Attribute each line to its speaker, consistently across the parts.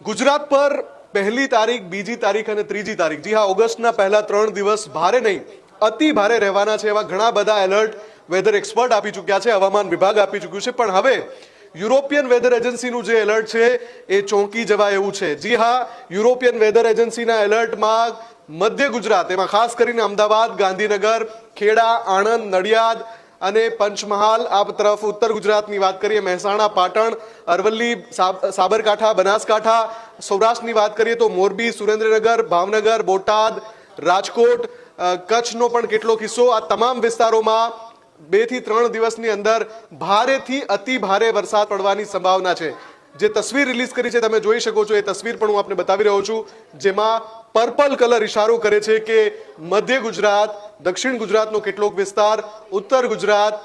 Speaker 1: ગુજરાત પર પહેલી તારીખ, બીજી તારીખ અને ત્રીજી તારીખ, જી હા, ઓગસ્ટના પહેલા 3 દિવસ ભારે નહીં અતિ ભારે રહેવાના છે એવા ઘણા બધા એલર્ટ વેધર એક્સપર્ટ આપી ચૂક્યા છે, હવામાન વિભાગ આપી ચૂક્યું છે. પણ હવે યુરોપિયન વેધર એજન્સીનું જે એલર્ટ છે એ ચોંકી જવાય એવું છે. જી હા, યુરોપિયન વેધર એજન્સીના એલર્ટમાં મધ્ય ગુજરાત, એમાં ખાસ કરીને અમદાવાદ, ગાંધીનગર, ખેડા, આણંદ, નડિયાદ અને પંચમહાલ, આ તરફ ઉત્તર ગુજરાતની વાત કરીએ, મહેસાણા, પાટણ, અરવલ્લી, સાબરકાંઠા, બનાસકાંઠા, સૌરાષ્ટ્રની વાત કરીએ તો મોરબી, સુરેન્દ્રનગર, ભાવનગર, બોટાદ, રાજકોટ, કચ્છનો પણ કેટલોક હિસ્સો, આ તમામ વિસ્તારોમાં 2 થી 3 દિવસની અંદર ભારેથી અતિ ભારે વરસાદ પડવાની સંભાવના છે. જે તસવીર રિલીઝ કરી છે તમે જોઈ શકો છો, એ તસવીર પણ હું આપને બતાવી રહ્યો છું, જેમાં પર્પલ કલર ઇશારો કરે છે કે મધ્ય ગુજરાત, દક્ષિણ ગુજરાતનો કેટલોક વિસ્તાર, ઉત્તર ગુજરાત,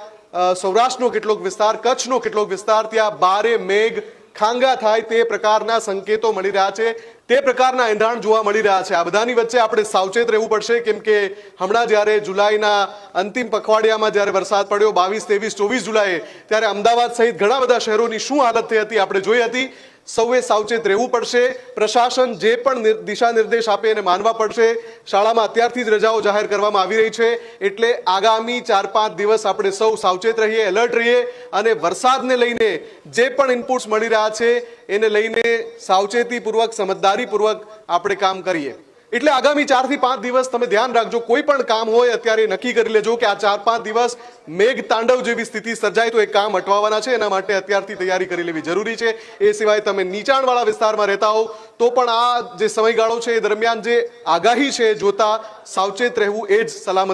Speaker 1: સૌરાષ્ટ્રનો કેટલોક વિસ્તાર, કચ્છનો કેટલોક વિસ્તાર, ત્યાં ભારે મેઘ ખાંગા થાય તે પ્રકારના સંકેતો મળી રહ્યા છે, તે પ્રકારના એંધાણ જોવા મળી રહ્યા છે. આ બધાની વચ્ચે આપણે સાવચેત રહેવું પડશે, કેમ કે હમણાં જ્યારે જુલાઈના અંતિમ પખવાડિયામાં જ્યારે વરસાદ પડ્યો 22, 23, 24 જુલાઈએ, ત્યારે અમદાવાદ સહિત ઘણા બધા શહેરોની શું હાલત થઈ હતી આપણે જોઈ હતી. સૌએ સાવચેત રહેવું પડશે. પ્રશાસન જે પણ દિશા નિર્દેશ આપે એને માનવા પડશે. શાળામાં અત્યારથી જ રજાઓ જાહેર કરવામાં આવી રહી છે, એટલે આગામી 4-5 દિવસ આપણે સૌ સાવચેત રહીએ, એલર્ટ રહીએ અને વરસાદને લઈને જે પણ ઇનપુટ્સ મળી રહ્યા છે એને લઈને સાવચેતીપૂર્વક, સમજદારીપૂર્વક આપણે કામ કરીએ. એટલે આગામી 4 થી 5 દિવસ તમે ધ્યાન રાખજો. કોઈ પણ કામ હોય અત્યારે નક્કી કરી લેજો કે આ 4-5 દિવસ મેઘ તાંડવ જેવી સ્થિતિ સર્જાય તો એ કામ અટવાવાના છે, એના માટે અત્યારથી તૈયારી કરી લેવી જરૂરી છે. એ સિવાય તમે નીચાણવાળા વિસ્તારમાં રહેતા હો તો પણ આ જે સમયગાળો છે એ દરમિયાન જે આગાહી છે જોતા સાવચેત રહેવું એ જ સલામત